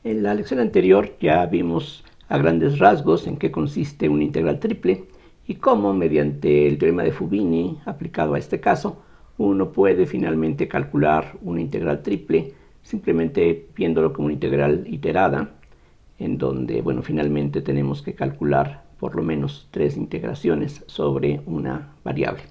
En la lección anterior ya vimos a grandes rasgos en qué consiste una integral triple y cómo, mediante el teorema de Fubini aplicado a este caso, uno puede finalmente calcular una integral triple simplemente viéndolo como una integral iterada, en donde, bueno, finalmente tenemos que calcular por lo menos 3 integraciones sobre una variable.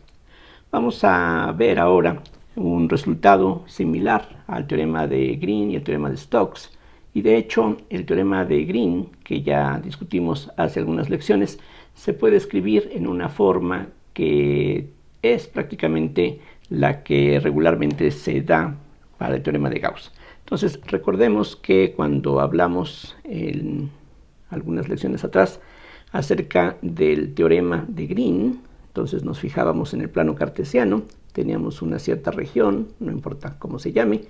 Vamos a ver ahora un resultado similar al teorema de Green y el teorema de Stokes. Y de hecho, el teorema de Green, que ya discutimos hace algunas lecciones, se puede escribir en una forma que es prácticamente la que regularmente se da para el teorema de Gauss. Entonces, recordemos que cuando hablamos en algunas lecciones atrás acerca del teorema de Green, entonces nos fijábamos en el plano cartesiano, teníamos una cierta región, no importa cómo se llame,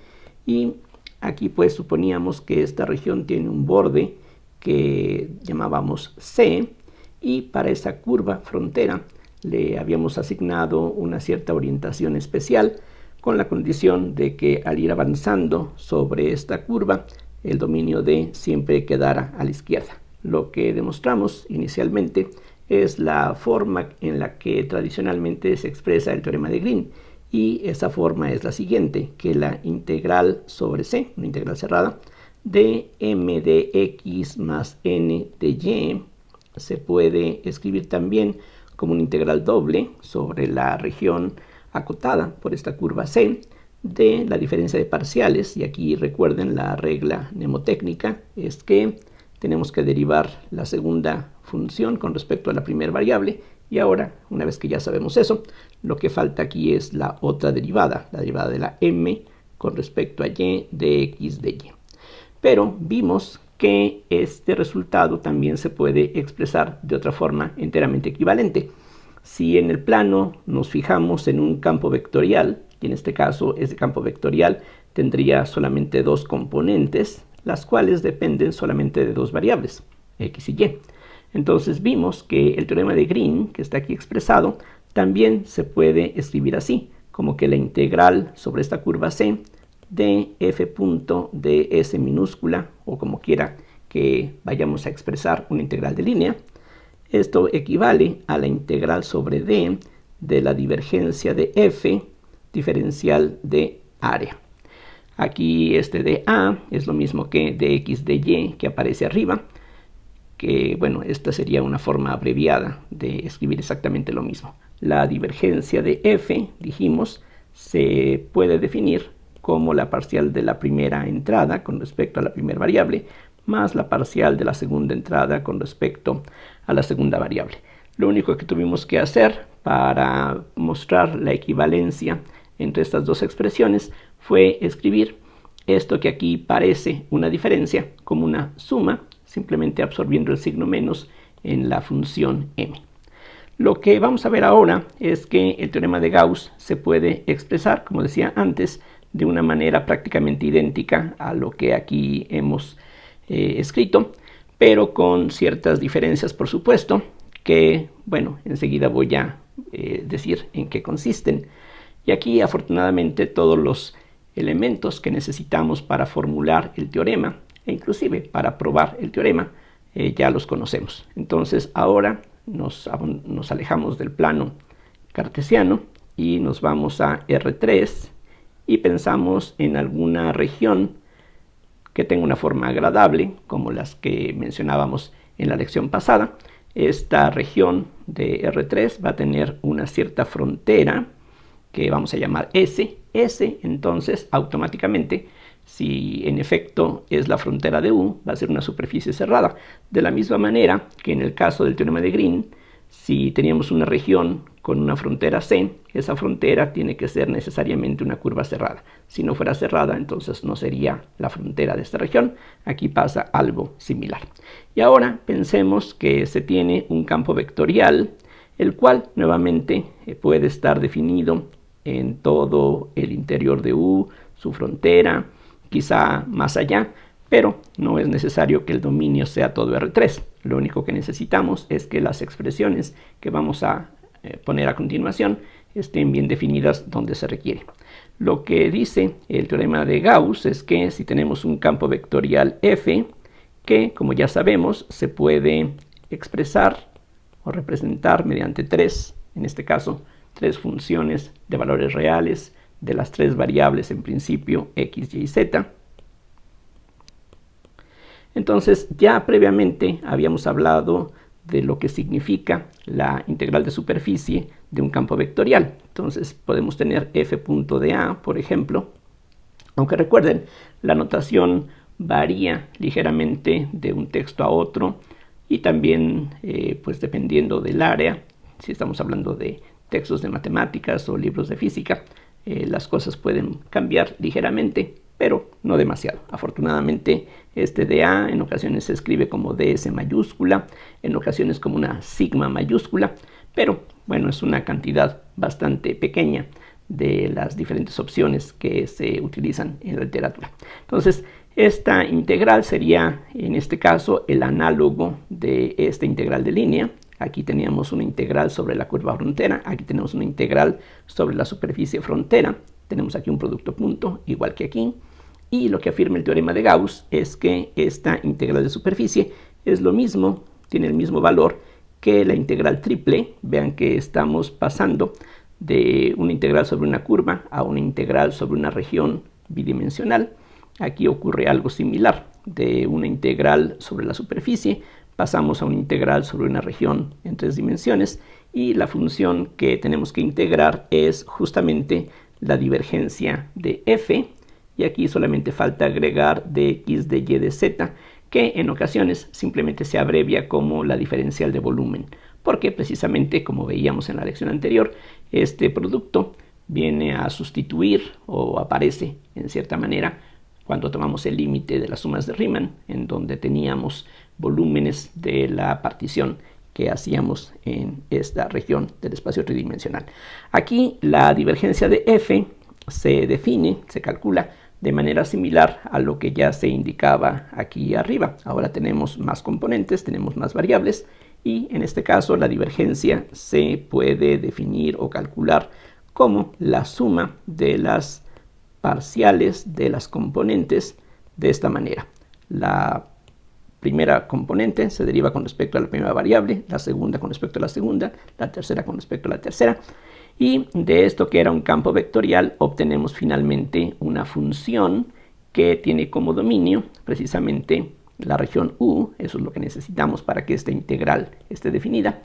y aquí pues suponíamos que esta región tiene un borde que llamábamos C, y para esa curva frontera le habíamos asignado una cierta orientación especial, con la condición de que al ir avanzando sobre esta curva, el dominio D siempre quedara a la izquierda. Lo que demostramos inicialmente es la forma en la que tradicionalmente se expresa el teorema de Green, y esa forma es la siguiente, que la integral sobre C, una integral cerrada, de m de x más n de y se puede escribir también como una integral doble sobre la región acotada por esta curva C de la diferencia de parciales, y aquí recuerden la regla mnemotécnica, es que tenemos que derivar la segunda función con respecto a la primera variable, y ahora, una vez que ya sabemos eso, lo que falta aquí es la otra derivada, la derivada de la m con respecto a y de x de y. Pero vimos que este resultado también se puede expresar de otra forma enteramente equivalente. Si en el plano nos fijamos en un campo vectorial, y en este caso ese campo vectorial tendría solamente dos componentes, las cuales dependen solamente de dos variables, x y y. Entonces vimos que el teorema de Green, que está aquí expresado, también se puede escribir así, como que la integral sobre esta curva C de f punto de s minúscula, o como quiera que vayamos a expresar una integral de línea, esto equivale a la integral sobre D de la divergencia de f diferencial de área. Aquí este de A es lo mismo que de x de y que aparece arriba, que bueno, esta sería una forma abreviada de escribir exactamente lo mismo. La divergencia de f, dijimos, se puede definir como la parcial de la primera entrada con respecto a la primera variable, más la parcial de la segunda entrada con respecto a la segunda variable. Lo único que tuvimos que hacer para mostrar la equivalencia entre estas dos expresiones fue escribir esto que aquí parece una diferencia como una suma, simplemente absorbiendo el signo menos en la función m. Lo que vamos a ver ahora es que el teorema de Gauss se puede expresar, como decía antes, de una manera prácticamente idéntica a lo que aquí hemos escrito, pero con ciertas diferencias, por supuesto, que, bueno, enseguida voy a decir en qué consisten. Y aquí, afortunadamente, todos los elementos que necesitamos para formular el teorema, e inclusive para probar el teorema, ya los conocemos. Entonces, ahora nos alejamos del plano cartesiano y nos vamos a R3 y pensamos en alguna región que tenga una forma agradable, como las que mencionábamos en la lección pasada. Esta región de R3 va a tener una cierta frontera que vamos a llamar S. S, entonces, automáticamente, si en efecto es la frontera de U, va a ser una superficie cerrada. De la misma manera que en el caso del teorema de Green, si teníamos una región con una frontera C, esa frontera tiene que ser necesariamente una curva cerrada. Si no fuera cerrada, entonces no sería la frontera de esta región. Aquí pasa algo similar. Y ahora pensemos que se tiene un campo vectorial, el cual nuevamente puede estar definido en todo el interior de U, su frontera, quizá más allá, pero no es necesario que el dominio sea todo R3. Lo único que necesitamos es que las expresiones que vamos a poner a continuación estén bien definidas donde se requiere. Lo que dice el teorema de Gauss es que si tenemos un campo vectorial f, que como ya sabemos se puede expresar o representar mediante en este caso, tres funciones de valores reales de las tres variables en principio x, y, z. Entonces ya previamente habíamos hablado de lo que significa la integral de superficie de un campo vectorial. Entonces podemos tener f.dA, por ejemplo, aunque recuerden, la notación varía ligeramente de un texto a otro y también pues dependiendo del área. Si estamos hablando de textos de matemáticas o libros de física, las cosas pueden cambiar ligeramente, pero no demasiado. Afortunadamente, este dA en ocasiones se escribe como ds mayúscula, en ocasiones como una sigma mayúscula, pero bueno, es una cantidad bastante pequeña de las diferentes opciones que se utilizan en la literatura. Entonces, esta integral sería, en este caso, el análogo de esta integral de línea. Aquí teníamos una integral sobre la curva frontera, aquí tenemos una integral sobre la superficie frontera, tenemos aquí un producto punto, igual que aquí, y lo que afirma el teorema de Gauss es que esta integral de superficie es lo mismo, tiene el mismo valor que la integral triple. Vean que estamos pasando de una integral sobre una curva a una integral sobre una región bidimensional. Aquí ocurre algo similar, de una integral sobre la superficie pasamos a una integral sobre una región en tres dimensiones, y la función que tenemos que integrar es justamente la divergencia de f, y aquí solamente falta agregar dx de y de z, que en ocasiones simplemente se abrevia como la diferencial de volumen, porque precisamente, como veíamos en la lección anterior, este producto viene a sustituir o aparece en cierta manera cuando tomamos el límite de las sumas de Riemann, en donde teníamos volúmenes de la partición que hacíamos en esta región del espacio tridimensional. Aquí la divergencia de f se define, se calcula de manera similar a lo que ya se indicaba aquí arriba. Ahora tenemos más componentes, tenemos más variables, y en este caso la divergencia se puede definir o calcular como la suma de las parciales de las componentes de esta manera. La primera componente se deriva con respecto a la primera variable, la segunda con respecto a la segunda, la tercera con respecto a la tercera, y de esto que era un campo vectorial obtenemos finalmente una función que tiene como dominio precisamente la región U. Eso es lo que necesitamos para que esta integral esté definida.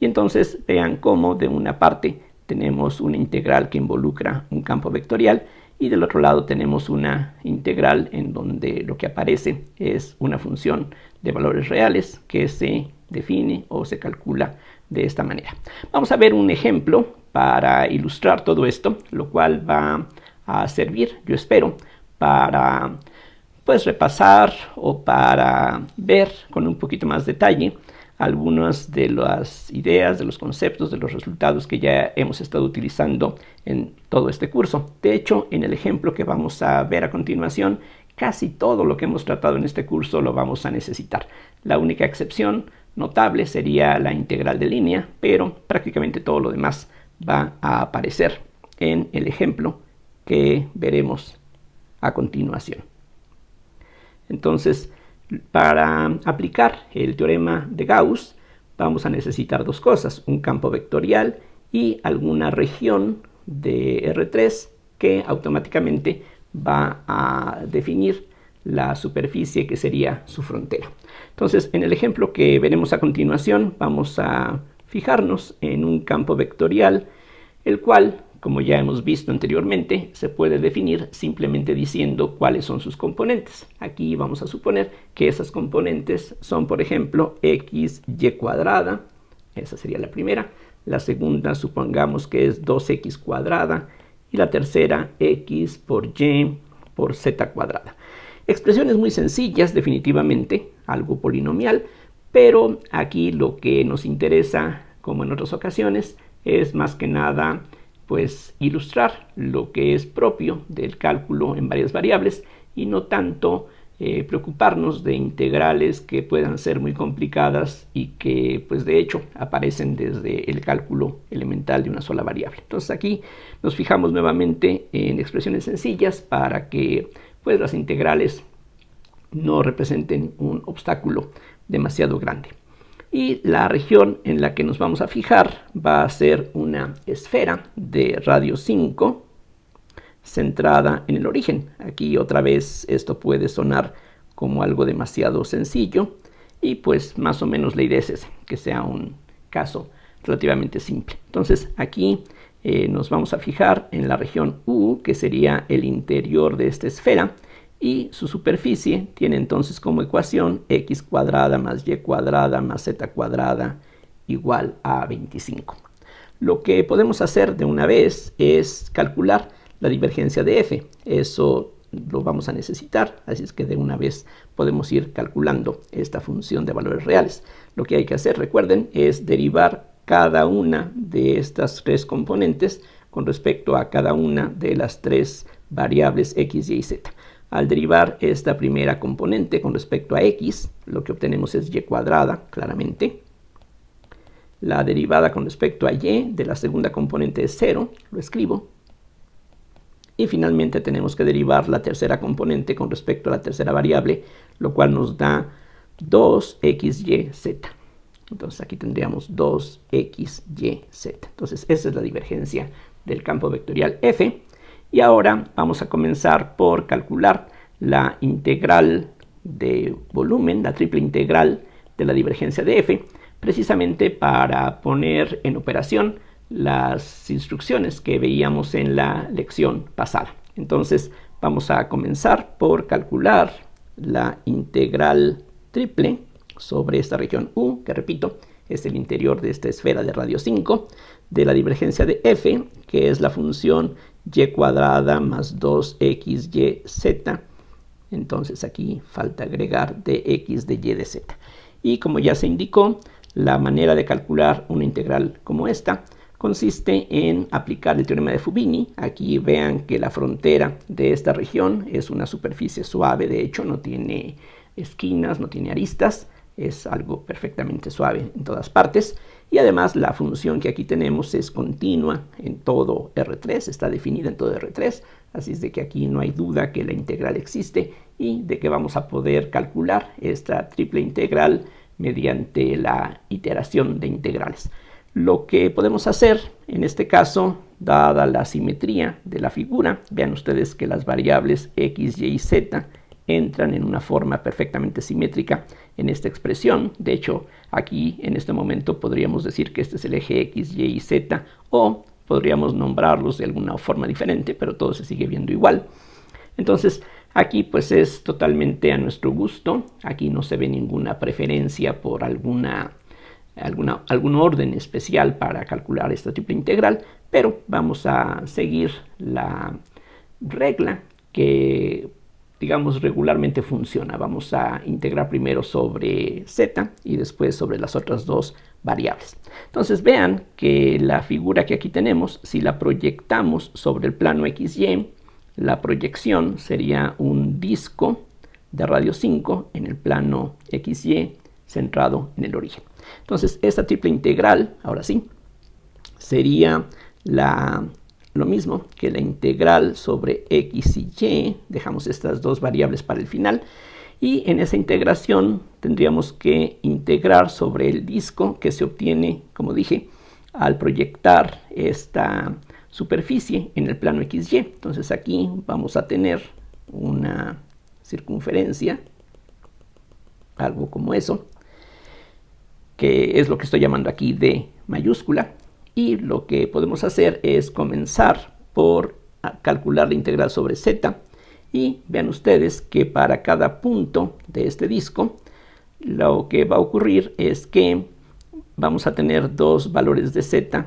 Y entonces vean cómo de una parte tenemos una integral que involucra un campo vectorial, y del otro lado tenemos una integral en donde lo que aparece es una función de valores reales que se define o se calcula de esta manera. Vamos a ver un ejemplo para ilustrar todo esto, lo cual va a servir, yo espero, para pues repasar o para ver con un poquito más detalle algunas de las ideas, de los conceptos, de los resultados que ya hemos estado utilizando en todo este curso. De hecho, en el ejemplo que vamos a ver a continuación, casi todo lo que hemos tratado en este curso lo vamos a necesitar. La única excepción notable sería la integral de línea, pero prácticamente todo lo demás va a aparecer en el ejemplo que veremos a continuación. Entonces, para aplicar el teorema de Gauss vamos a necesitar dos cosas: un campo vectorial y alguna región de R3 que automáticamente va a definir la superficie que sería su frontera. Entonces, en el ejemplo que veremos a continuación vamos a fijarnos en un campo vectorial, el cual, como ya hemos visto anteriormente, se puede definir simplemente diciendo cuáles son sus componentes. Aquí vamos a suponer que esas componentes son, por ejemplo, x, y cuadrada. Esa sería la primera. La segunda supongamos que es 2x cuadrada. Y la tercera, x por y por z cuadrada. Expresiones muy sencillas, definitivamente, algo polinomial, pero aquí lo que nos interesa, como en otras ocasiones, es más que nada pues ilustrar lo que es propio del cálculo en varias variables y no tanto preocuparnos de integrales que puedan ser muy complicadas y que pues de hecho aparecen desde el cálculo elemental de una sola variable. Entonces aquí nos fijamos nuevamente en expresiones sencillas para que pues las integrales no representen un obstáculo demasiado grande. Y la región en la que nos vamos a fijar va a ser una esfera de radio 5 centrada en el origen. Aquí otra vez esto puede sonar como algo demasiado sencillo y pues más o menos la idea es esa, que sea un caso relativamente simple. Entonces aquí nos vamos a fijar en la región U, que sería el interior de esta esfera, y su superficie tiene entonces como ecuación x cuadrada más y cuadrada más z cuadrada igual a 25. Lo que podemos hacer de una vez es calcular la divergencia de f. Eso lo vamos a necesitar, así es que de una vez podemos ir calculando esta función de valores reales. Lo que hay que hacer, recuerden, es derivar cada una de estas tres componentes con respecto a cada una de las tres variables x, y, z. Al derivar esta primera componente con respecto a x, lo que obtenemos es y cuadrada, claramente. La derivada con respecto a y de la segunda componente es 0, lo escribo. Y finalmente tenemos que derivar la tercera componente con respecto a la tercera variable, lo cual nos da 2xyz. Entonces aquí tendríamos 2xyz. Entonces esa es la divergencia del campo vectorial f. Y ahora vamos a comenzar por calcular la integral de volumen, la triple integral de la divergencia de f, precisamente para poner en operación las instrucciones que veíamos en la lección pasada. Entonces vamos a comenzar por calcular la integral triple sobre esta región U, que repito, es el interior de esta esfera de radio 5, de la divergencia de f, que es la función y cuadrada más 2xyz. Entonces aquí falta agregar dx de y de z. Y como ya se indicó, la manera de calcular una integral como esta consiste en aplicar el teorema de Fubini. Aquí vean que la frontera de esta región es una superficie suave, de hecho no tiene esquinas, no tiene aristas, es algo perfectamente suave en todas partes. Y además la función que aquí tenemos es continua en todo R3, está definida en todo R3, así es de que aquí no hay duda que la integral existe y de que vamos a poder calcular esta triple integral mediante la iteración de integrales. Lo que podemos hacer en este caso, dada la simetría de la figura, vean ustedes que las variables x, y, z entran en una forma perfectamente simétrica en esta expresión. De hecho, aquí en este momento podríamos decir que este es el eje x, y, z, o podríamos nombrarlos de alguna forma diferente, pero todo se sigue viendo igual. Entonces, aquí pues es totalmente a nuestro gusto. Aquí no se ve ninguna preferencia por algún orden especial para calcular esta triple integral, pero vamos a seguir la regla que, digamos, regularmente funciona. Vamos a integrar primero sobre z y después sobre las otras dos variables. Entonces vean que la figura que aquí tenemos, si la proyectamos sobre el plano XY, la proyección sería un disco de radio 5 en el plano XY centrado en el origen. Entonces esta triple integral, ahora sí, sería lo mismo que la integral sobre x y y. Dejamos estas dos variables para el final. Y en esa integración tendríamos que integrar sobre el disco, que se obtiene, como dije, al proyectar esta superficie en el plano XY. Entonces aquí vamos a tener una circunferencia, algo como eso, que es lo que estoy llamando aquí D mayúscula. Y lo que podemos hacer es comenzar por calcular la integral sobre z. Y vean ustedes que para cada punto de este disco, lo que va a ocurrir es que vamos a tener dos valores de z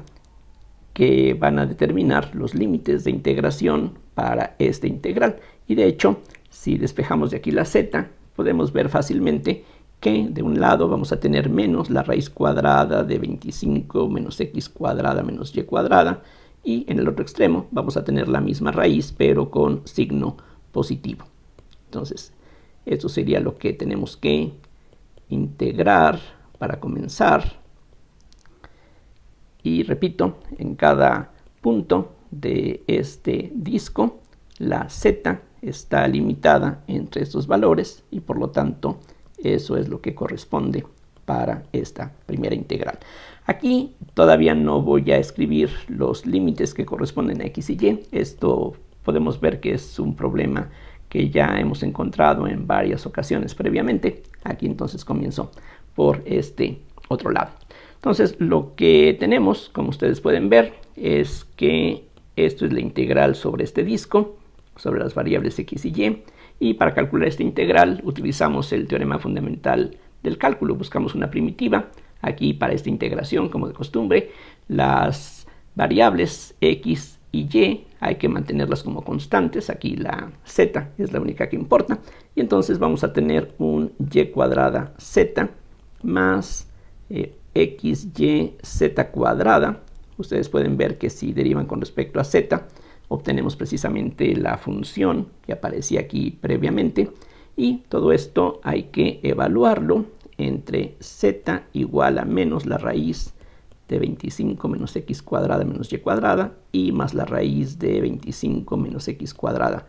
que van a determinar los límites de integración para esta integral. Y de hecho, si despejamos de aquí la z, podemos ver fácilmente que de un lado vamos a tener menos la raíz cuadrada de 25 menos x cuadrada menos y cuadrada, y en el otro extremo vamos a tener la misma raíz pero con signo positivo. Entonces Esto sería lo que tenemos que integrar para comenzar. Y repito, en cada punto de este disco, la z está limitada entre estos valores y por lo tanto eso es lo que corresponde para esta primera integral. Aquí todavía no voy a escribir los límites que corresponden a x y y. Esto podemos ver que es un problema que ya hemos encontrado en varias ocasiones previamente. Aquí entonces comienzo por este otro lado. Entonces lo que tenemos, como ustedes pueden ver, es que esto es la integral sobre este disco, sobre las variables x y y para calcular esta integral utilizamos el teorema fundamental del cálculo. Buscamos una primitiva. Aquí para esta integración, como de costumbre, las variables x y y hay que mantenerlas como constantes. Aquí la z es la única que importa. Y entonces vamos a tener un y cuadrada z más xy z cuadrada. Ustedes pueden ver que si derivan con respecto a z, obtenemos precisamente la función que aparecía aquí previamente. Y todo esto hay que evaluarlo entre z igual a menos la raíz de 25 menos x cuadrada menos y cuadrada y más la raíz de 25 menos x cuadrada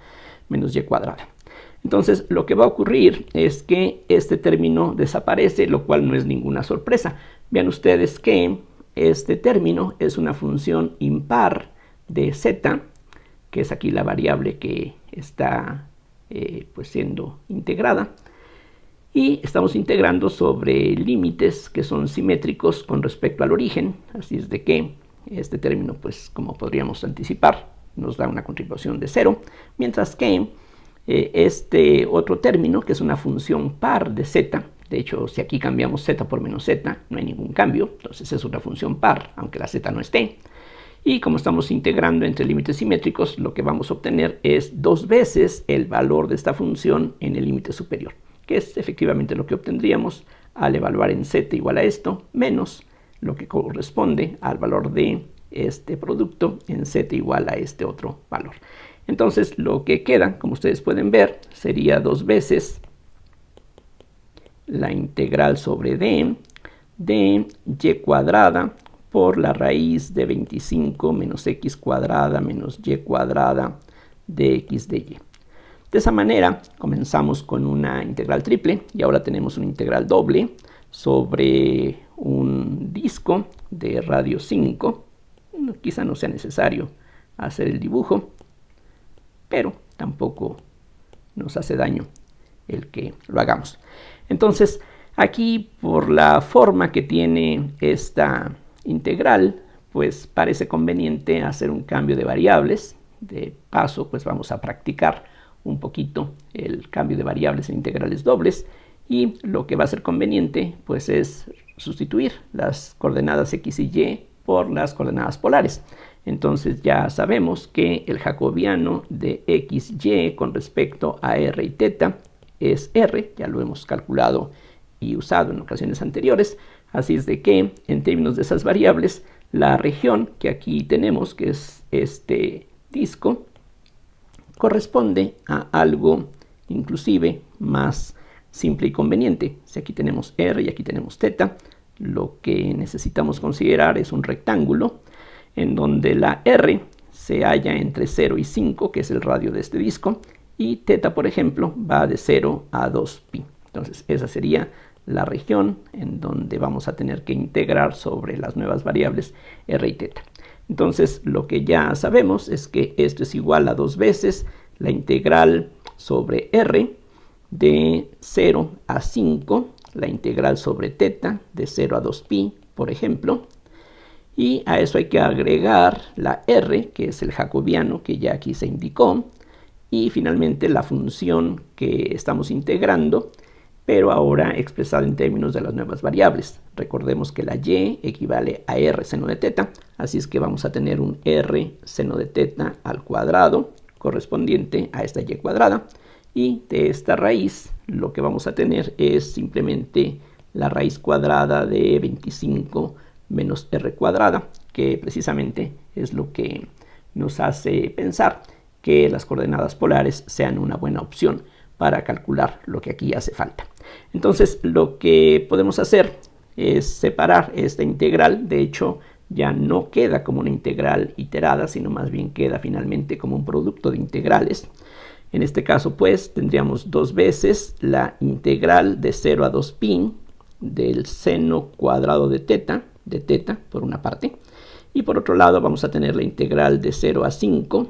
menos y cuadrada. Entonces lo que va a ocurrir es que este término desaparece, lo cual no es ninguna sorpresa. Vean ustedes que este término es una función impar de z, que es aquí la variable que está pues siendo integrada. Y estamos integrando sobre límites que son simétricos con respecto al origen. Así es de que este término, pues como podríamos anticipar, nos da una contribución de 0. Mientras que este otro término, que es una función par de z, de hecho si aquí cambiamos z por menos z, no hay ningún cambio. Entonces es una función par, aunque la z no esté. Y como estamos integrando entre límites simétricos, lo que vamos a obtener es 2 veces el valor de esta función en el límite superior, que es efectivamente lo que obtendríamos al evaluar en z igual a esto, menos lo que corresponde al valor de este producto en z igual a este otro valor. Entonces lo que queda, como ustedes pueden ver, sería 2 veces la integral sobre d de y cuadrada por la raíz de 25 menos x cuadrada menos y cuadrada de x de y. De esa manera comenzamos con una integral triple y ahora tenemos una integral doble sobre un disco de radio 5. Quizá no sea necesario hacer el dibujo, pero tampoco nos hace daño el que lo hagamos. Entonces aquí, por la forma que tiene esta integral, pues parece conveniente hacer un cambio de variables. De paso, pues vamos a practicar un poquito el cambio de variables en integrales dobles, y lo que va a ser conveniente pues es sustituir las coordenadas x y y por las coordenadas polares. Entonces ya sabemos que el jacobiano de x y con respecto a r y θ es r, ya lo hemos calculado y usado en ocasiones anteriores. Así es de que en términos de esas variables, la región que aquí tenemos, que es este disco, corresponde a algo inclusive más simple y conveniente. Si aquí tenemos r y aquí tenemos θ, lo que necesitamos considerar es un rectángulo en donde la r se halla entre 0 y 5, que es el radio de este disco, y θ, por ejemplo, va de 0 a 2pi. Entonces esa sería la región en donde vamos a tener que integrar sobre las nuevas variables r y θ. Entonces lo que ya sabemos es que esto es igual a 2 veces la integral sobre r de 0 a 5, la integral sobre θ de 0 a 2pi, por ejemplo. Y a eso hay que agregar la r, que es el jacobiano que ya aquí se indicó, y finalmente la función que estamos integrando, pero ahora expresada en términos de las nuevas variables. Recordemos que la y equivale a r seno de θ, así es que vamos a tener un r seno de θ al cuadrado correspondiente a esta y cuadrada, y de esta raíz lo que vamos a tener es simplemente la raíz cuadrada de 25 menos r cuadrada, que precisamente es lo que nos hace pensar que las coordenadas polares sean una buena opción para calcular lo que aquí hace falta. Entonces lo que podemos hacer es separar esta integral. De hecho, ya no queda como una integral iterada, sino más bien queda finalmente como un producto de integrales. En este caso, pues, tendríamos dos veces la integral de 0 a 2pi del seno cuadrado de teta por una parte, y por otro lado vamos a tener la integral de 0 a 5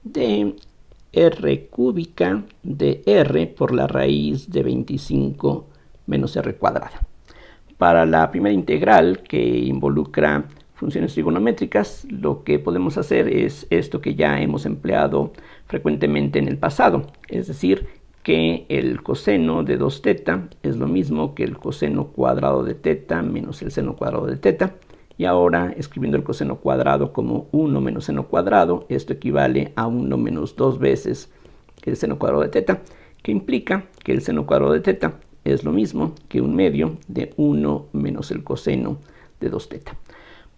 de r cúbica de r por la raíz de 25 menos r cuadrada. Para la primera integral, que involucra funciones trigonométricas, lo que podemos hacer es esto que ya hemos empleado frecuentemente en el pasado, es decir, que el coseno de 2θ es lo mismo que el coseno cuadrado de θ menos el seno cuadrado de θ. Y ahora, escribiendo el coseno cuadrado como 1 menos seno cuadrado, esto equivale a 1 menos 2 veces el seno cuadrado de θ, que implica que el seno cuadrado de θ es lo mismo que 1/2 de 1 menos el coseno de 2θ.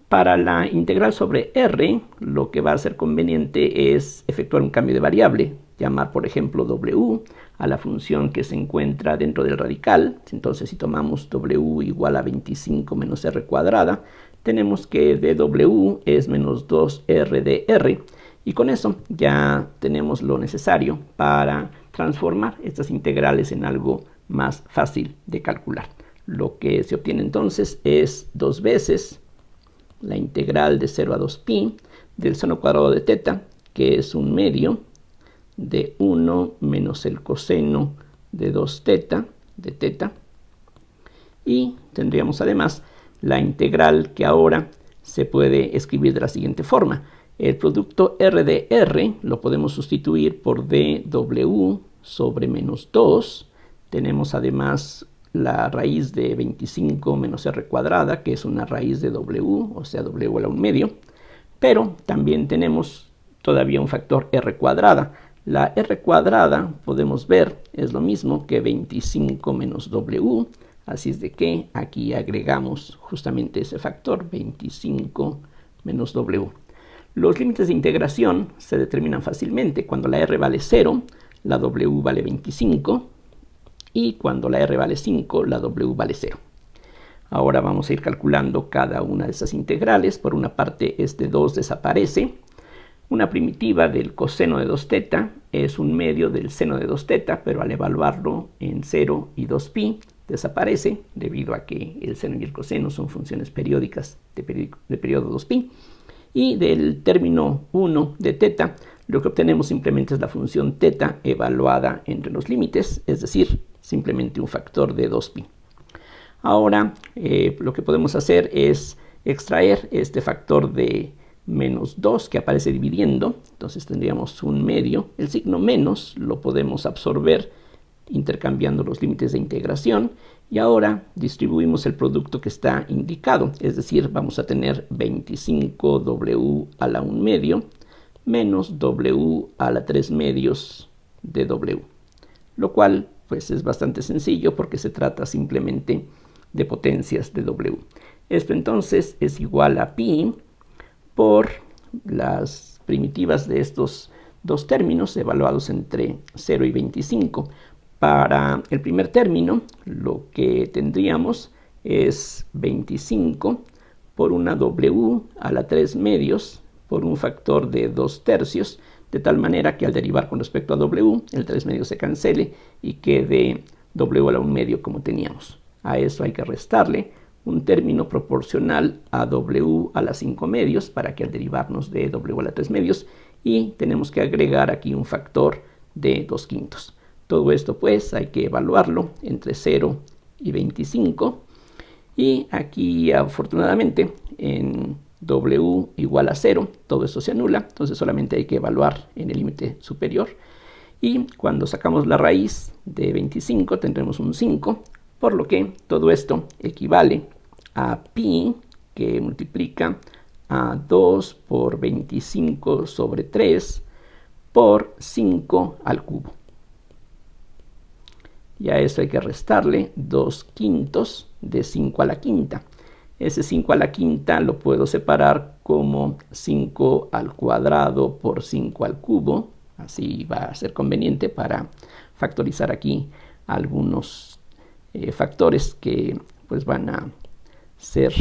Para la integral sobre r, lo que va a ser conveniente es efectuar un cambio de variable, llamar por ejemplo w a la función que se encuentra dentro del radical. Entonces, si tomamos w igual a 25 menos r cuadrada, tenemos que dw es menos 2r de r, y con eso ya tenemos lo necesario para transformar estas integrales en algo más fácil de calcular. Lo que se obtiene entonces es dos veces la integral de 0 a 2pi del seno cuadrado de θ, que es 1/2 de 1 menos el coseno de 2θ de θ, y tendríamos además la integral que ahora se puede escribir de la siguiente forma. El producto r de r lo podemos sustituir por dw sobre menos 2. Tenemos además la raíz de 25 menos r cuadrada, que es una raíz de w, o sea, w a la 1/2. Pero también tenemos todavía un factor r cuadrada. La r cuadrada, podemos ver, es lo mismo que 25 menos w. Así es de que aquí agregamos justamente ese factor, 25 menos w. Los límites de integración se determinan fácilmente. Cuando la r vale 0, la w vale 25. Y cuando la r vale 5, la w vale 0. Ahora vamos a ir calculando cada una de esas integrales. Por una parte, este 2 desaparece. Una primitiva del coseno de 2θ es 1/2 del seno de 2θ, pero al evaluarlo en 0 y 2pi, desaparece, debido a que el seno y el coseno son funciones periódicas de periodo 2pi. Y del término 1 de θ, lo que obtenemos simplemente es la función θ evaluada entre los límites, es decir, simplemente un factor de 2pi. Ahora lo que podemos hacer es extraer este factor de menos 2 que aparece dividiendo. Entonces tendríamos 1/2. El signo menos lo podemos absorber intercambiando los límites de integración, y ahora distribuimos el producto que está indicado, es decir, vamos a tener 25w a la 1/2 menos w a la 3/2 de w, lo cual pues es bastante sencillo porque se trata simplemente de potencias de w. Esto entonces es igual a pi por las primitivas de estos dos términos evaluados entre 0 y 25. Para el primer término, lo que tendríamos es 25 por una w a la 3/2 por un factor de 2/3, de tal manera que al derivar con respecto a w, el 3/2 se cancele y quede w a la 1/2 como teníamos. A eso hay que restarle un término proporcional a w a la 5/2 para que al derivarnos de w a la 3/2, y tenemos que agregar aquí un factor de 2/5. Todo esto pues hay que evaluarlo entre 0 y 25, y aquí afortunadamente en w igual a 0 todo esto se anula, entonces solamente hay que evaluar en el límite superior, y cuando sacamos la raíz de 25 tendremos un 5, por lo que todo esto equivale a pi, que multiplica a 2 por 25 sobre 3 por 5 al cubo. Y a eso hay que restarle 2/5 de 5 a la quinta. Ese 5 a la quinta lo puedo separar como 5 al cuadrado por 5 al cubo. Así va a ser conveniente para factorizar aquí algunos factores que pues van a ser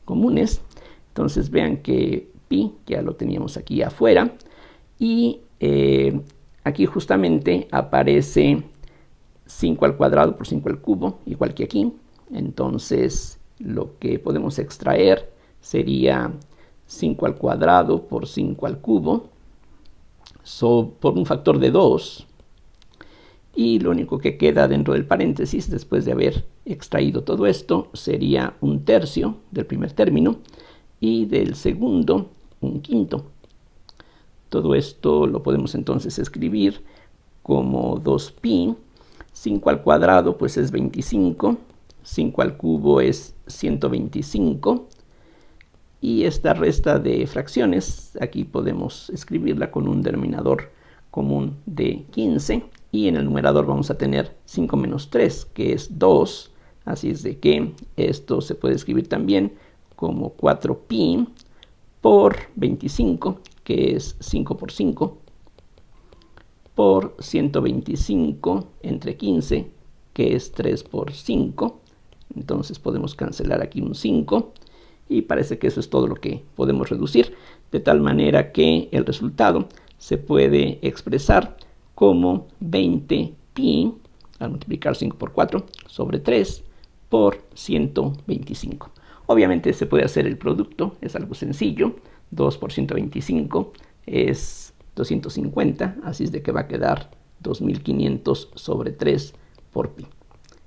comunes. Entonces vean que pi ya lo teníamos aquí afuera y aquí justamente aparece 5 al cuadrado por 5 al cubo, igual que aquí. Entonces lo que podemos extraer sería 5 al cuadrado por 5 al cubo por un factor de 2. Y lo único que queda dentro del paréntesis, después de haber extraído todo esto, sería un tercio del primer término y del segundo un quinto. Todo esto lo podemos entonces escribir como 2pi. 5 al cuadrado pues es 25, 5 al cubo es 125. Y esta resta de fracciones, aquí podemos escribirla con un denominador común de 15. Y en el numerador vamos a tener 5 menos 3, que es 2. Así es de que esto se puede escribir también como 4pi por 25, que es 5 por 5, por 125 entre 15, que es 3 por 5. Entonces podemos cancelar aquí un 5. Y parece que eso es todo lo que podemos reducir, de tal manera que el resultado se puede expresar como 20pi al multiplicar 5 por 4 sobre 3 por 125. Obviamente se puede hacer el producto, es algo sencillo. 2 por 125 es 250, así es de que va a quedar 2500 sobre 3 por pi.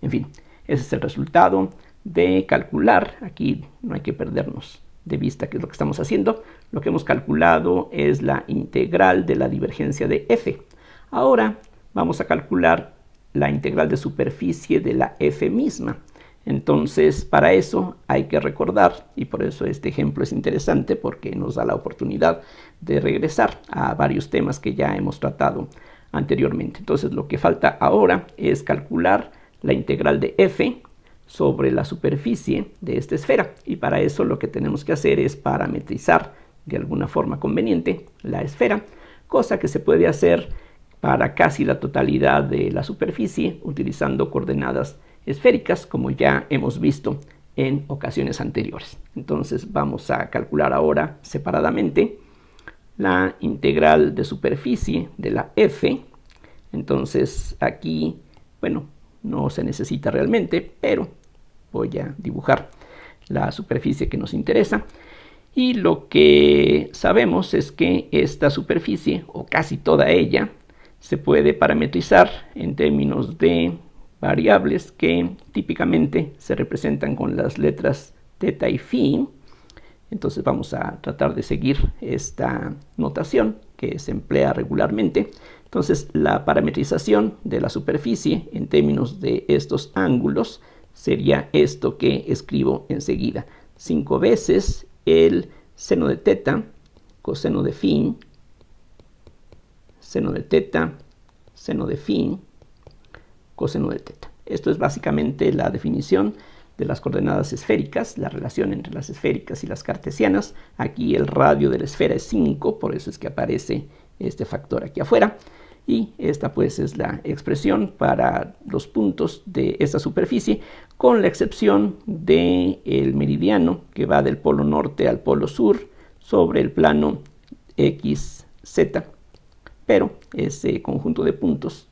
En fin, ese es el resultado de calcular. Aquí no hay que perdernos de vista qué es lo que estamos haciendo. Lo que hemos calculado es la integral de la divergencia de f. Ahora vamos a calcular la integral de superficie de la f misma. Entonces, para eso hay que recordar, y por eso este ejemplo es interesante, porque nos da la oportunidad de regresar a varios temas que ya hemos tratado anteriormente. Entonces, lo que falta ahora es calcular la integral de f sobre la superficie de esta esfera. Y para eso lo que tenemos que hacer es parametrizar de alguna forma conveniente la esfera, cosa que se puede hacer para casi la totalidad de la superficie utilizando coordenadas esféricas, como ya hemos visto en ocasiones anteriores. Entonces vamos a calcular ahora separadamente la integral de superficie de la f. Entonces aquí, bueno, no se necesita realmente, pero voy a dibujar la superficie que nos interesa. Y lo que sabemos es que esta superficie, o casi toda ella, se puede parametrizar en términos de variables que típicamente se representan con las letras teta y phi. Entonces vamos a tratar de seguir esta notación que se emplea regularmente. Entonces la parametrización de la superficie en términos de estos ángulos sería esto que escribo enseguida. 5 veces el seno de teta, coseno de phi, seno de teta, seno de phi, coseno de teta. Esto es básicamente la definición de las coordenadas esféricas, la relación entre las esféricas y las cartesianas. Aquí el radio de la esfera es 5, por eso es que aparece este factor aquí afuera. Y esta pues es la expresión para los puntos de esta superficie, con la excepción del meridiano que va del polo norte al polo sur sobre el plano XZ. Pero ese conjunto de puntos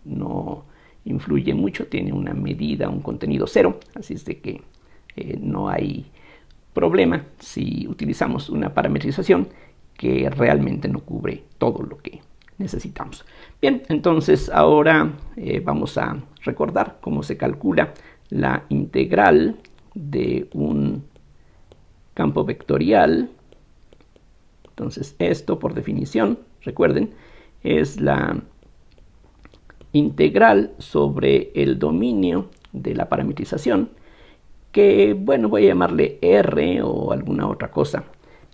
no influye mucho, tiene una medida, un contenido 0, así es de que no hay problema si utilizamos una parametrización que realmente no cubre todo lo que necesitamos. Bien, entonces ahora vamos a recordar cómo se calcula la integral de un campo vectorial. Entonces esto, por definición, recuerden, es la integral sobre el dominio de la parametrización, que, bueno, voy a llamarle R o alguna otra cosa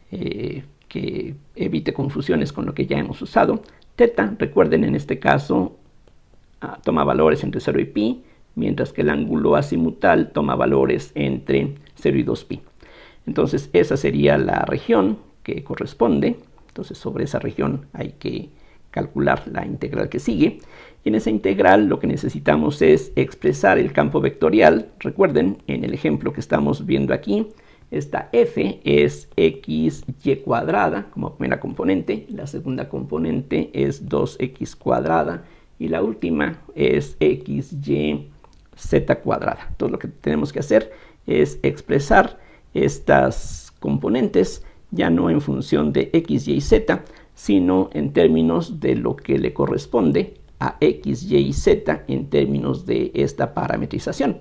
que evite confusiones con lo que ya hemos usado. Teta, recuerden, en este caso toma valores entre 0 y pi, mientras que el ángulo azimutal toma valores entre 0 y 2pi. Entonces esa sería la región que corresponde. Entonces sobre esa región hay que calcular la integral que sigue. Y en esa integral lo que necesitamos es expresar el campo vectorial. Recuerden, en el ejemplo que estamos viendo aquí, esta f es xy cuadrada como primera componente, la segunda componente es 2x cuadrada y la última es xy z cuadrada. Entonces lo que tenemos que hacer es expresar estas componentes ya no en función de x, y, z, sino en términos de lo que le corresponde a x, y, z en términos de esta parametrización.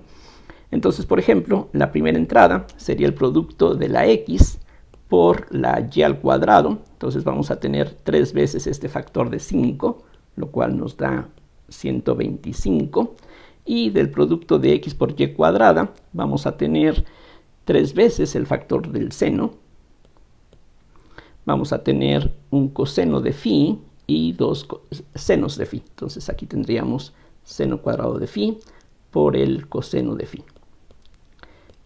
Entonces, por ejemplo, la primera entrada sería el producto de la x por la y al cuadrado. Entonces vamos a tener 3 veces este factor de 5, lo cual nos da 125. Y del producto de x por y cuadrada vamos a tener 3 veces el factor del seno. Vamos a tener un coseno de phi y 2 senos de phi. Entonces aquí tendríamos seno cuadrado de phi por el coseno de phi.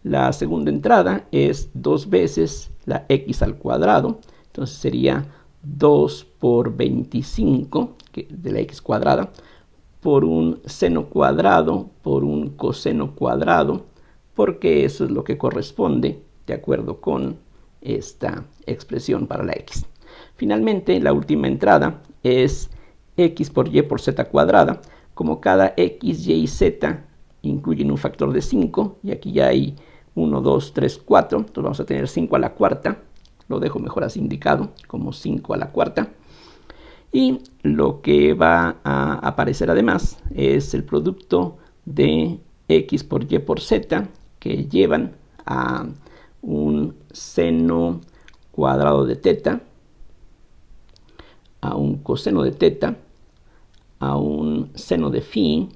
La segunda entrada es 2 veces la x al cuadrado. Entonces sería 2 por 25 de la x cuadrada por un seno cuadrado por un coseno cuadrado, porque eso es lo que corresponde de acuerdo con esta expresión para la x. Finalmente, la última entrada es x por y por z cuadrada. Como cada x, y, z incluyen un factor de 5, y aquí ya hay 1, 2, 3, 4, entonces vamos a tener 5 a la cuarta, lo dejo mejor así indicado, como 5 a la cuarta. Y lo que va a aparecer además es el producto de x por y por z, que llevan a un seno cuadrado de teta, a un coseno de teta, a un seno de phi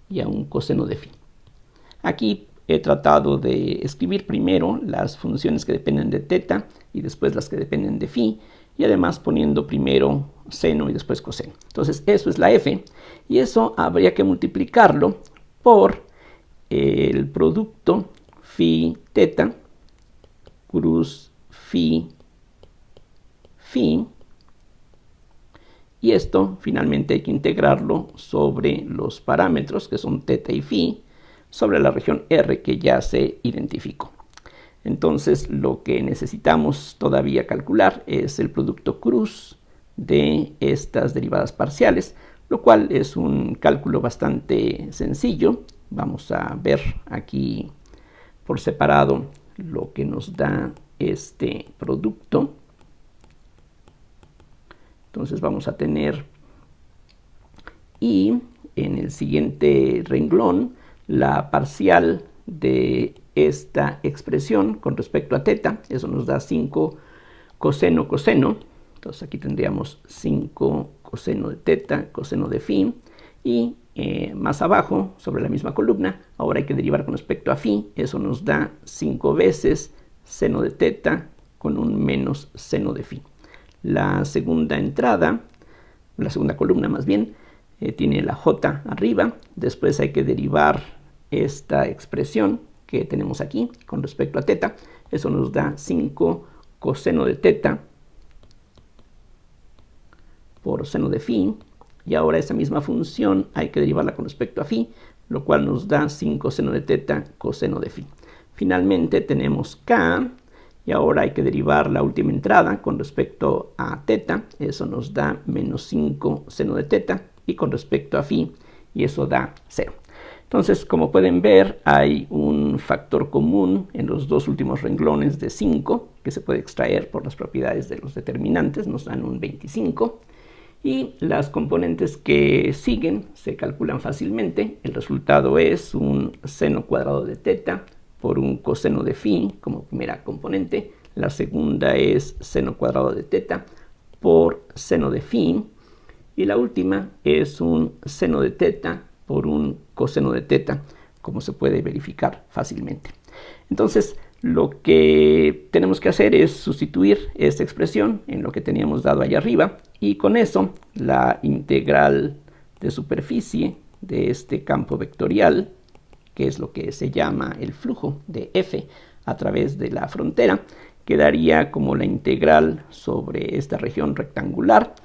y a un coseno de phi. Aquí he tratado de escribir primero las funciones que dependen de teta y después las que dependen de phi, y además poniendo primero seno y después coseno. Entonces eso es la f, y eso habría que multiplicarlo por el producto phi teta cruz phi phi, y esto finalmente hay que integrarlo sobre los parámetros que son teta y phi sobre la región R que ya se identificó. Entonces lo que necesitamos todavía calcular es el producto cruz de estas derivadas parciales, lo cual es un cálculo bastante sencillo. Vamos a ver aquí por separado lo que nos da este producto. Entonces vamos a tener, y en el siguiente renglón, la parcial de esta expresión con respecto a teta. Eso nos da 5 coseno coseno. Entonces aquí tendríamos 5 coseno de teta, coseno de phi. Y más abajo, sobre la misma columna, ahora hay que derivar con respecto a phi. Eso nos da 5 veces seno de teta con un menos seno de phi. La segunda entrada, la segunda columna más bien, tiene la j arriba. Después hay que derivar esta expresión que tenemos aquí con respecto a teta. Eso nos da 5 coseno de teta por seno de phi. Y ahora esa misma función hay que derivarla con respecto a phi, lo cual nos da 5 seno de teta coseno de phi. Finalmente tenemos k, y ahora hay que derivar la última entrada con respecto a teta. Eso nos da menos 5 seno de teta, y con respecto a phi, y eso da 0. Entonces, como pueden ver, hay un factor común en los dos últimos renglones de 5, que se puede extraer por las propiedades de los determinantes, nos dan un 25. Y las componentes que siguen se calculan fácilmente. El resultado es un seno cuadrado de teta por un coseno de phi como primera componente. La segunda es seno cuadrado de teta por seno de phi. Y la última es un seno de teta por un coseno de teta, como se puede verificar fácilmente. Entonces, lo que tenemos que hacer es sustituir esta expresión en lo que teníamos dado allá arriba, y con eso la integral de superficie de este campo vectorial, que es lo que se llama el flujo de f a través de la frontera, quedaría como la integral sobre esta región rectangular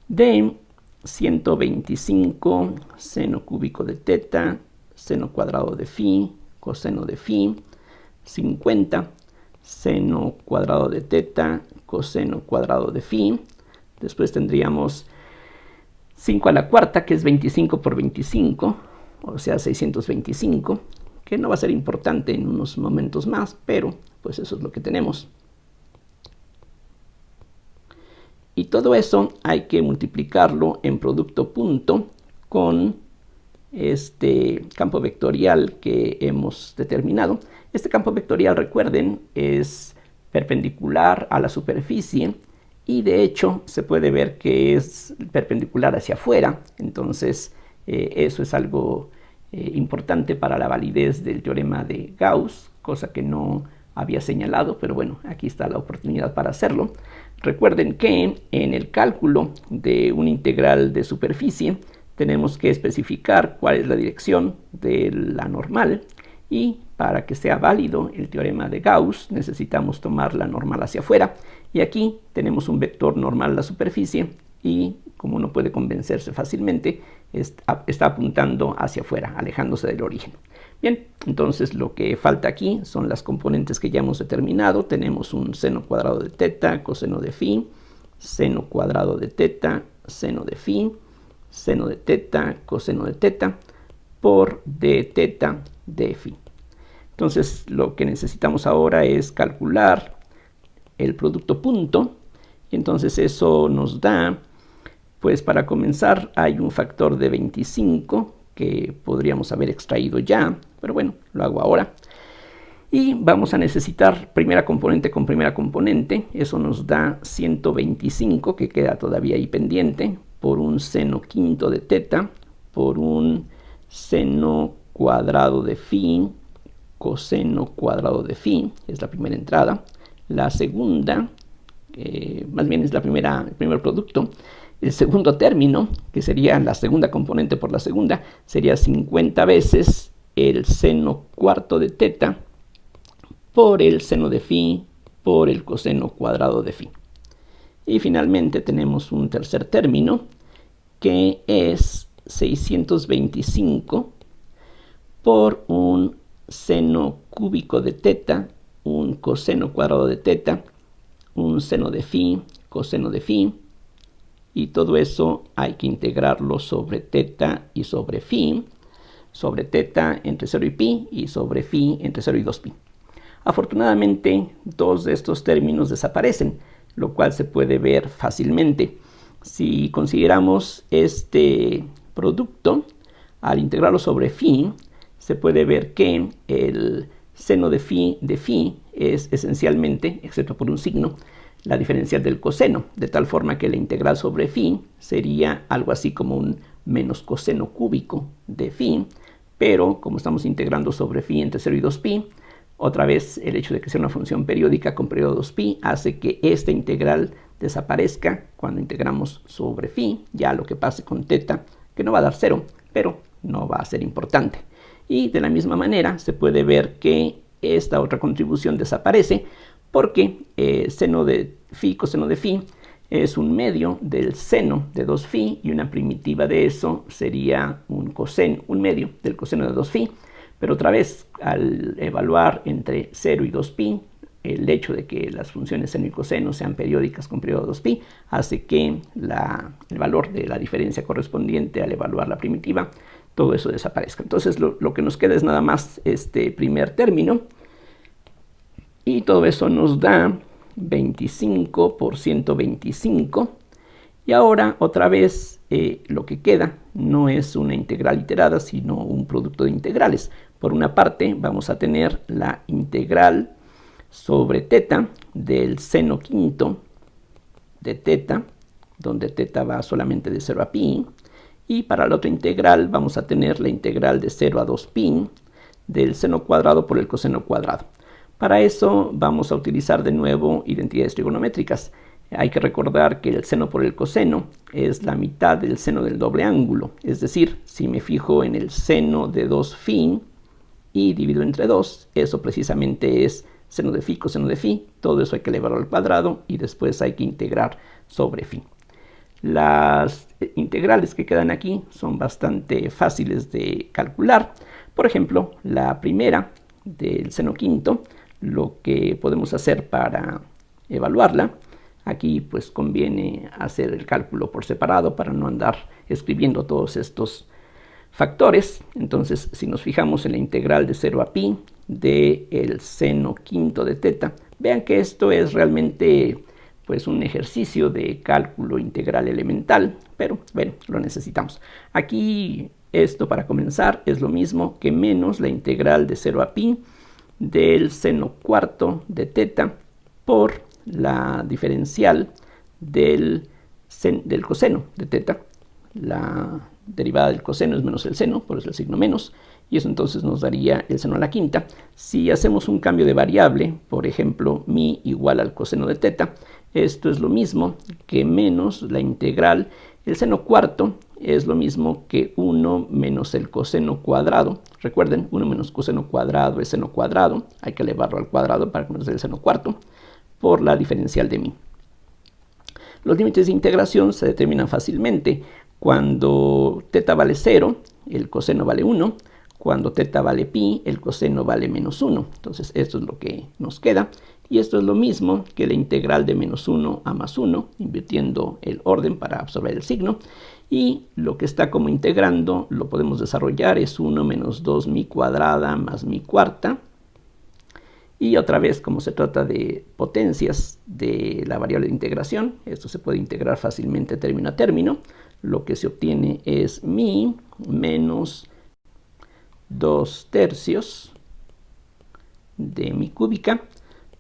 de 125 seno cúbico de teta, seno cuadrado de phi, coseno de phi, 50 seno cuadrado de teta, coseno cuadrado de phi. Después tendríamos 5 a la cuarta, que es 25 por 25, o sea 625, que no va a ser importante en unos momentos más, pero pues eso es lo que tenemos. Y todo eso hay que multiplicarlo en producto punto con este campo vectorial que hemos determinado. Este campo vectorial, recuerden, es perpendicular a la superficie y de hecho se puede ver que es perpendicular hacia afuera. Entonces eso es algo importante para la validez del teorema de Gauss, cosa que no había señalado, pero bueno, aquí está la oportunidad para hacerlo. Recuerden que en el cálculo de una integral de superficie tenemos que especificar cuál es la dirección de la normal, y para que sea válido el teorema de Gauss necesitamos tomar la normal hacia afuera, y aquí tenemos un vector normal a la superficie y como uno puede convencerse fácilmente, está apuntando hacia afuera, alejándose del origen. Bien, entonces lo que falta aquí son las componentes que ya hemos determinado. Tenemos un seno cuadrado de teta, coseno de phi, seno cuadrado de teta, seno de phi, seno de teta, coseno de teta, por d teta de phi. Entonces lo que necesitamos ahora es calcular el producto punto, y entonces eso nos da, pues para comenzar hay un factor de 25 que podríamos haber extraído ya, pero bueno, lo hago ahora. Y vamos a necesitar primera componente con primera componente. Eso nos da 125, que queda todavía ahí pendiente, por un seno quinto de teta, por un seno cuadrado de phi, coseno cuadrado de phi, es la primera entrada. La segunda, más bien es el primer producto. El segundo término, que sería la segunda componente por la segunda, sería 50 veces el seno cuarto de teta por el seno de phi por el coseno cuadrado de phi. Y finalmente tenemos un tercer término, que es 625 por un seno cúbico de teta, un coseno cuadrado de teta, un seno de phi, coseno de phi, y todo eso hay que integrarlo sobre teta y sobre phi, sobre teta entre 0 y pi, y sobre phi entre 0 y 2pi. Afortunadamente, dos de estos términos desaparecen, lo cual se puede ver fácilmente. Si consideramos este producto, al integrarlo sobre phi, se puede ver que el seno de phi es esencialmente, excepto por un signo, la diferencial del coseno, de tal forma que la integral sobre phi sería algo así como un menos coseno cúbico de phi, pero como estamos integrando sobre phi entre 0 y 2pi, otra vez el hecho de que sea una función periódica con periodo 2pi hace que esta integral desaparezca cuando integramos sobre phi, ya lo que pase con teta, que no va a dar 0, pero no va a ser importante. Y de la misma manera se puede ver que esta otra contribución desaparece porque seno de phi, coseno de phi, es un medio del seno de 2phi, y una primitiva de eso sería un medio del coseno de 2phi. Pero otra vez, al evaluar entre 0 y 2pi, el hecho de que las funciones seno y coseno sean periódicas con periodo 2pi hace que el valor de la diferencia correspondiente al evaluar la primitiva, todo eso desaparezca. Entonces lo que nos queda es nada más este primer término, y todo eso nos da 25 por 125. Y ahora otra vez lo que queda no es una integral iterada, sino un producto de integrales. Por una parte vamos a tener la integral sobre teta del seno quinto de teta, donde teta va solamente de 0 a pi, y para la otra integral vamos a tener la integral de 0 a 2pi del seno cuadrado por el coseno cuadrado. Para eso vamos a utilizar de nuevo identidades trigonométricas. Hay que recordar que el seno por el coseno es la mitad del seno del doble ángulo. Es decir, si me fijo en el seno de 2phi y divido entre 2, eso precisamente es seno de phi, coseno de phi. Todo eso hay que elevarlo al cuadrado y después hay que integrar sobre phi. Las integrales que quedan aquí son bastante fáciles de calcular. Por ejemplo, la primera del seno quinto, lo que podemos hacer para evaluarla, aquí pues conviene hacer el cálculo por separado para no andar escribiendo todos estos factores. Entonces, si nos fijamos en la integral de 0 a pi del seno quinto de teta, vean que esto es realmente pues un ejercicio de cálculo integral elemental, pero bueno, lo necesitamos. Aquí esto para comenzar es lo mismo que menos la integral de 0 a pi del seno cuarto de teta por la diferencial del coseno de teta. La derivada del coseno es menos el seno, por eso el signo menos, y eso entonces nos daría el seno a la quinta. Si hacemos un cambio de variable, por ejemplo, mi igual al coseno de teta, esto es lo mismo que menos la integral. El seno cuarto es lo mismo que 1 menos el coseno cuadrado. Recuerden, 1 menos coseno cuadrado es seno cuadrado. Hay que elevarlo al cuadrado para que nos dé el seno cuarto por la diferencial de mi. Los límites de integración se determinan fácilmente. Cuando teta vale 0, el coseno vale 1. Cuando teta vale pi, el coseno vale menos 1. Entonces esto es lo que nos queda. Y esto es lo mismo que la integral de menos 1 a más 1, invirtiendo el orden para absorber el signo. Y lo que está como integrando lo podemos desarrollar, es 1 menos 2 mi cuadrada más mi cuarta. Y otra vez, como se trata de potencias de la variable de integración, esto se puede integrar fácilmente término a término. Lo que se obtiene es mi menos 2 tercios de mi cúbica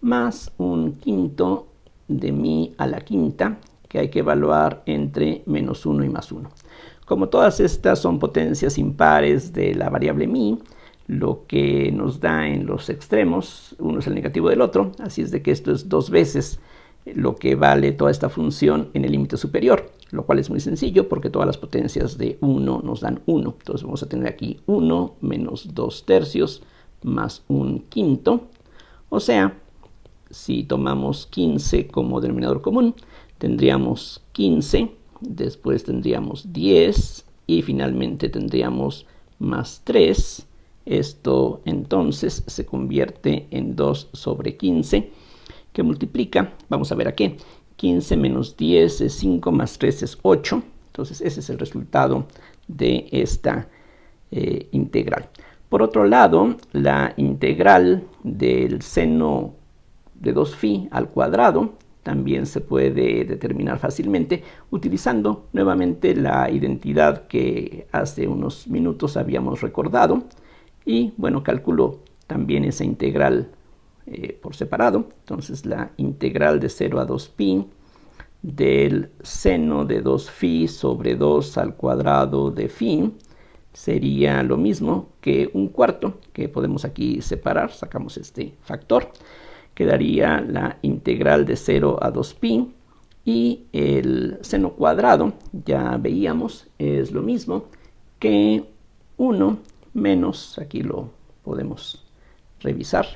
más un quinto de mi a la quinta, que hay que evaluar entre menos 1 y más 1. Como todas estas son potencias impares de la variable mi, lo que nos da en los extremos, uno es el negativo del otro, así es de que esto es 2 veces lo que vale toda esta función en el límite superior, lo cual es muy sencillo porque todas las potencias de 1 nos dan 1. Entonces vamos a tener aquí 1 menos 2 tercios más un quinto, o sea, si tomamos 15 como denominador común, tendríamos 15, después tendríamos 10 y finalmente tendríamos más 3. Esto entonces se convierte en 2 sobre 15, que multiplica, vamos a ver a qué, 15 menos 10 es 5, más 3 es 8. Entonces ese es el resultado de esta integral. Por otro lado, la integral del seno de 2 phi al cuadrado también se puede determinar fácilmente utilizando nuevamente la identidad que hace unos minutos habíamos recordado. Y bueno, calculo también esa integral por separado. Entonces la integral de 0 a 2 pi del seno de 2 phi sobre 2 al cuadrado de phi sería lo mismo que un cuarto, que podemos aquí separar, sacamos este factor. Quedaría la integral de 0 a 2 pi y el seno cuadrado, ya veíamos, es lo mismo que 1 menos, aquí lo podemos revisar,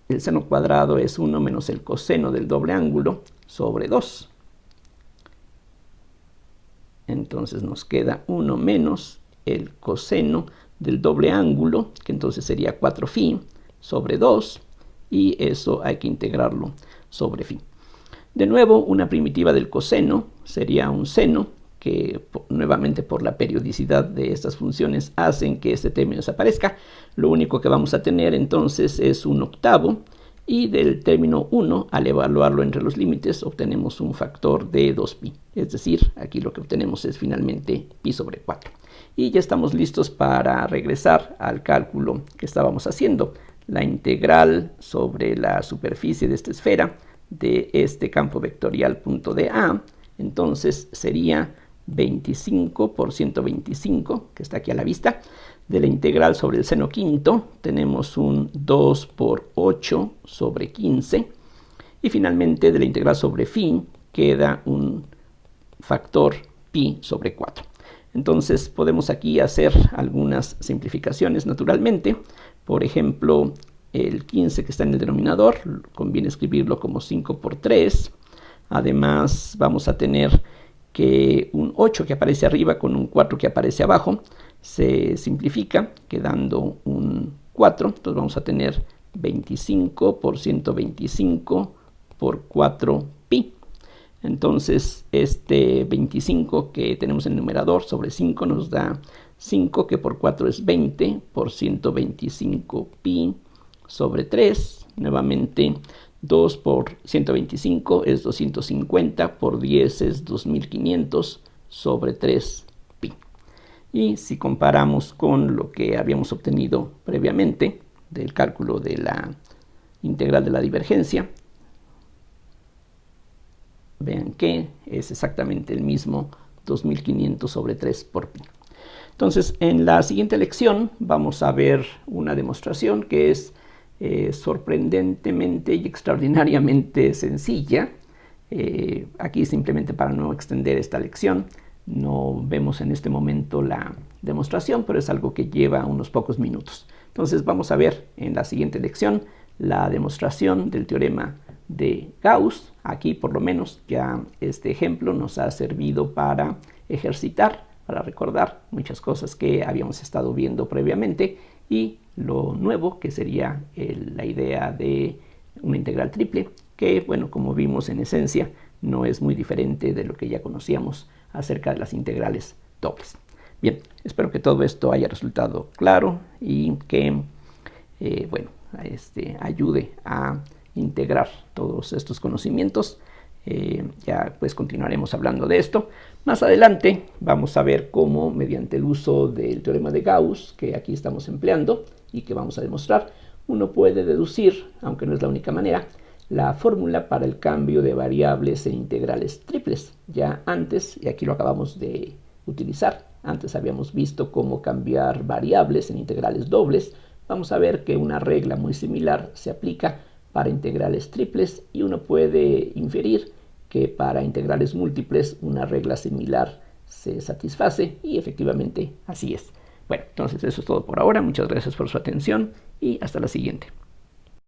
el seno cuadrado es 1 menos el coseno del doble ángulo sobre 2. Entonces nos queda 1 menos el coseno del doble ángulo, que entonces sería 4 phi sobre 2, y eso hay que integrarlo sobre phi. De nuevo, una primitiva del coseno sería un seno, que nuevamente por la periodicidad de estas funciones hacen que este término desaparezca. Lo único que vamos a tener entonces es un octavo, y del término 1, al evaluarlo entre los límites, obtenemos un factor de 2pi. Es decir, aquí lo que obtenemos es finalmente pi sobre 4. Y ya estamos listos para regresar al cálculo que estábamos haciendo. La integral sobre la superficie de esta esfera de este campo vectorial punto dA, entonces sería 25 por 125, que está aquí a la vista. De la integral sobre el seno quinto tenemos un 2 por 8 sobre 15. Y finalmente de la integral sobre phi queda un factor pi sobre 4. Entonces podemos aquí hacer algunas simplificaciones naturalmente. Por ejemplo, el 15 que está en el denominador, conviene escribirlo como 5 por 3. Además vamos a tener que un 8 que aparece arriba con un 4 que aparece abajo se simplifica quedando un 4. Entonces vamos a tener 25 por 125 por 4 pi. Entonces este 25 que tenemos en el numerador sobre 5 nos da 5, que por 4 es 20 por 125 pi sobre 3. Nuevamente 2 por 125 es 250, por 10 es 2500 sobre 3 pi. Y si comparamos con lo que habíamos obtenido previamente del cálculo de la integral de la divergencia, vean que es exactamente el mismo 2500 sobre 3 por pi. Entonces, en la siguiente lección vamos a ver una demostración que es sorprendentemente y extraordinariamente sencilla. Aquí simplemente para no extender esta lección, no vemos en este momento la demostración, pero es algo que lleva unos pocos minutos. Entonces vamos a ver en la siguiente lección la demostración del teorema de Gauss. Aquí por lo menos ya este ejemplo nos ha servido para ejercitar, para recordar muchas cosas que habíamos estado viendo previamente, y lo nuevo que sería la idea de una integral triple, que bueno, como vimos en esencia no es muy diferente de lo que ya conocíamos acerca de las integrales dobles. Bien, espero que todo esto haya resultado claro y que bueno, ayude a integrar todos estos conocimientos. Ya pues continuaremos hablando de esto. Más adelante vamos a ver cómo, mediante el uso del teorema de Gauss, que aquí estamos empleando y que vamos a demostrar, uno puede deducir, aunque no es la única manera, la fórmula para el cambio de variables en integrales triples. Ya antes, y aquí lo acabamos de utilizar, antes habíamos visto cómo cambiar variables en integrales dobles. Vamos a ver que una regla muy similar se aplica para integrales triples, y uno puede inferir que para integrales múltiples una regla similar se satisface, y efectivamente así es. Bueno, entonces eso es todo por ahora. Muchas gracias por su atención y hasta la siguiente.